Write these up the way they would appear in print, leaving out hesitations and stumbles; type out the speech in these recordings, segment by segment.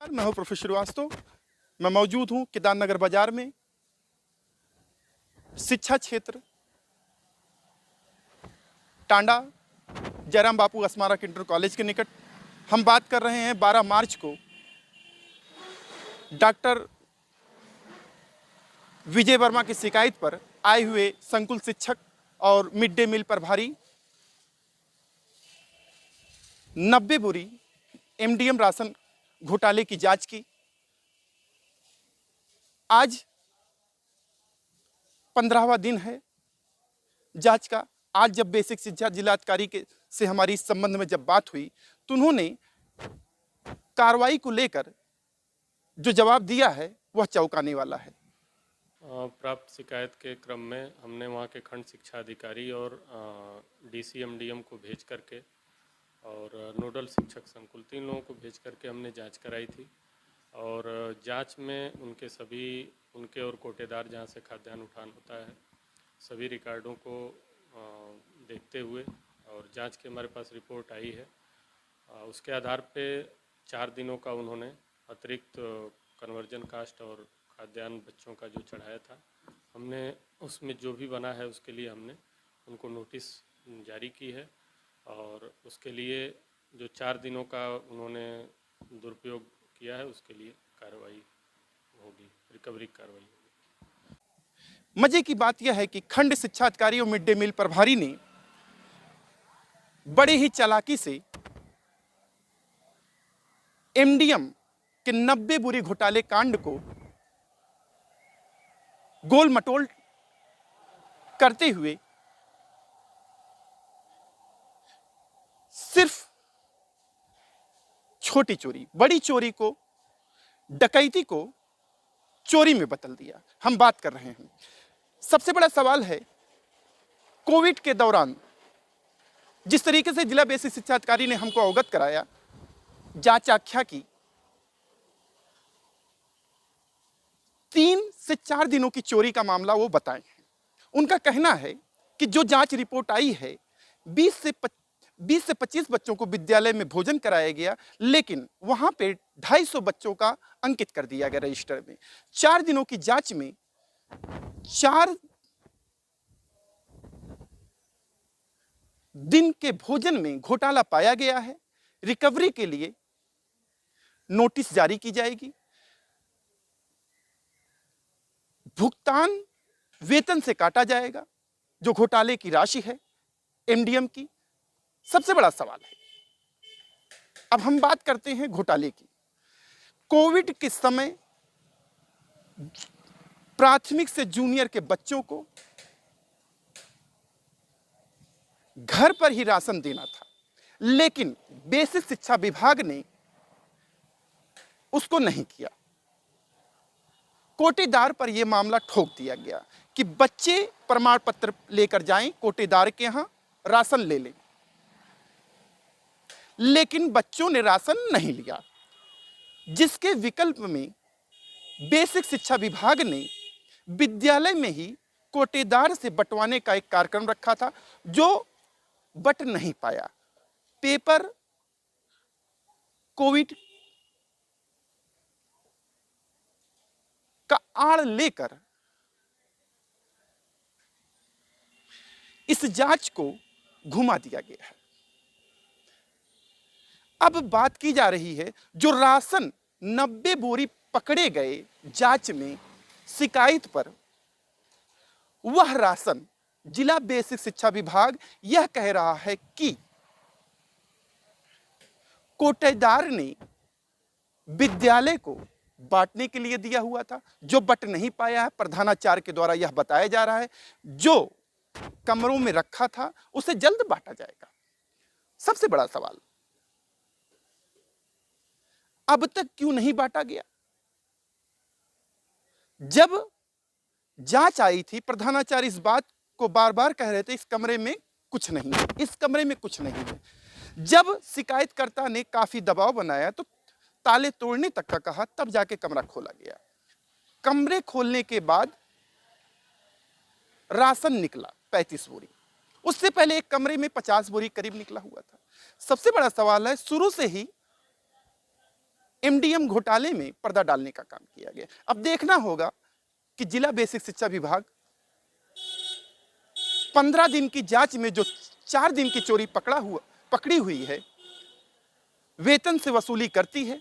मैं हूं प्रोफेसर श्रीवास्तव। मैं मौजूद हूं केदार नगर बाजार में, शिक्षा क्षेत्र टांडा जयराम बापू स्मारक इंटर कॉलेज के निकट। हम बात कर रहे हैं 12 मार्च को डॉक्टर विजय वर्मा की शिकायत पर आए हुए संकुल शिक्षक और मिड डे मील प्रभारी 90 बोरी एमडीएम राशन घोटाले की जांच की। आज 15वां दिन है जांच का। आज जब बेसिक शिक्षा जिलाधिकारी के से हमारी इस संबंध में जब बात हुई तो उन्होंने कार्रवाई को लेकर जो जवाब दिया है वह चौंकाने वाला है। प्राप्त शिकायत के क्रम में हमने वहाँ के खंड शिक्षा अधिकारी और डीसीएमडीएम को भेज करके और नोडल शिक्षक संकुल 3 लोगों को भेज करके हमने जांच कराई थी। और जांच में उनके और कोटेदार जहाँ से खाद्यान्न उठान होता है सभी रिकॉर्डों को देखते हुए और जांच के हमारे पास रिपोर्ट आई है। उसके आधार पे 4 दिनों का उन्होंने अतिरिक्त कन्वर्जन कास्ट और खाद्यान्न बच्चों का जो चढ़ाया था, हमने उसमें जो भी बना है उसके लिए हमने उनको नोटिस जारी की है। और उसके लिए जो 4 दिनों का उन्होंने दुरुपयोग किया है उसके लिए कार्रवाई होगी, रिकवरी कार्रवाई होगी। मजे की बात यह है कि खंड शिक्षा अधिकारी और मिड डे मील प्रभारी ने बड़े ही चालाकी से एमडीएम के 90 बोरी घोटाले कांड को गोल मटोल करते हुए सिर्फ छोटी चोरी, बड़ी चोरी को, डकैती को चोरी में बदल दिया। हम बात कर रहे हैं, सबसे बड़ा सवाल है कोविड के दौरान जिस तरीके से जिला बेसिक शिक्षा अधिकारी ने हमको अवगत कराया, जांच आख्या की, 3 से 4 दिनों की चोरी का मामला वो बताए हैं। उनका कहना है कि जो जांच रिपोर्ट आई है 20 से 25 बच्चों को विद्यालय में भोजन कराया गया, लेकिन वहां पे 250 बच्चों का अंकित कर दिया गया रजिस्टर में। 4 दिनों की जांच में 4 दिन के भोजन में घोटाला पाया गया है। रिकवरी के लिए नोटिस जारी की जाएगी। भुगतान वेतन से काटा जाएगा जो घोटाले की राशि है एमडीएम की। सबसे बड़ा सवाल है, अब हम बात करते हैं घोटाले की। कोविड के समय प्राथमिक से जूनियर के बच्चों को घर पर ही राशन देना था, लेकिन बेसिक शिक्षा विभाग ने उसको नहीं किया। कोटेदार पर यह मामला ठोक दिया गया कि बच्चे प्रमाण पत्र लेकर जाएं, कोटेदार के यहां राशन ले लें, लेकिन बच्चों ने राशन नहीं लिया, जिसके विकल्प में बेसिक शिक्षा विभाग ने विद्यालय में ही कोटेदार से बंटवाने का एक कार्यक्रम रखा था जो बट नहीं पाया। पेपर कोविड का आड़ लेकर इस जांच को घुमा दिया गया है। अब बात की जा रही है जो राशन 90 बोरी पकड़े गए जांच में शिकायत पर, वह राशन जिला बेसिक शिक्षा विभाग यह कह रहा है कि कोटेदार ने विद्यालय को बांटने के लिए दिया हुआ था, जो बट नहीं पाया है। प्रधानाचार्य के द्वारा यह बताया जा रहा है जो कमरों में रखा था उसे जल्द बांटा जाएगा। सबसे बड़ा सवाल, अब तक क्यों नहीं बांटा गया? जब जांच आई थी, प्रधानाचार्य इस बात को बार बार कह रहे थे इस कमरे में कुछ नहीं है, इस कमरे में कुछ नहीं है। जब शिकायतकर्ता ने काफी दबाव बनाया तो ताले तोड़ने तक का कहा, तब जाके कमरा खोला गया। कमरे खोलने के बाद राशन निकला 35 बोरी। उससे पहले एक कमरे में 50 बोरी करीब निकला हुआ था। सबसे बड़ा सवाल है, शुरू से ही एमडीएम घोटाले में पर्दा डालने का काम किया गया। अब देखना होगा कि जिला बेसिक शिक्षा विभाग 15 दिन की जांच में जो 4 दिन की चोरी पकड़ी हुई है, वेतन से वसूली करती है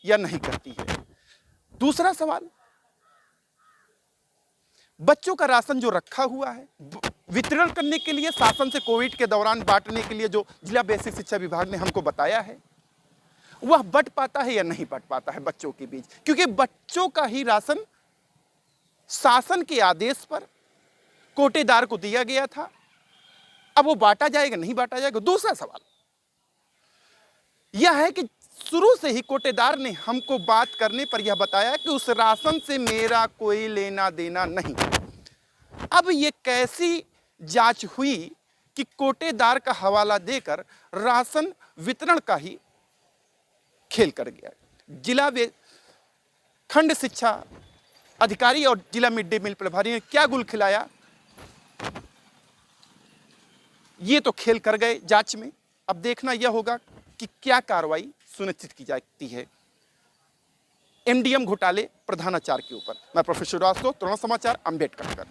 या नहीं करती है। दूसरा सवाल, बच्चों का राशन जो रखा हुआ है वितरण करने के लिए, शासन से कोविड के दौरान बांटने के लिए जो जिला बेसिक शिक्षा विभाग ने हमको बताया है, वह बंट पाता है या नहीं बंट पाता है बच्चों के बीच, क्योंकि बच्चों का ही राशन शासन के आदेश पर कोटेदार को दिया गया था। अब वो बांटा जाएगा नहीं बांटा जाएगा। दूसरा सवाल यह है कि शुरू से ही कोटेदार ने हमको बात करने पर यह बताया कि उस राशन से मेरा कोई लेना देना नहीं। अब ये कैसी जांच हुई कि कोटेदार का हवाला देकर राशन वितरण का ही खेल कर गया। जिला खंड शिक्षा अधिकारी और जिला मिड डे मील प्रभारी ने क्या गुल खिलाया, ये तो खेल कर गए जांच में। अब देखना यह होगा कि क्या कार्रवाई सुनिश्चित की जाती है एमडीएम घोटाले प्रधानाचार्य के ऊपर। मैं प्रोफेसर रास्तो, तरुण समाचार, अम्बेडकर।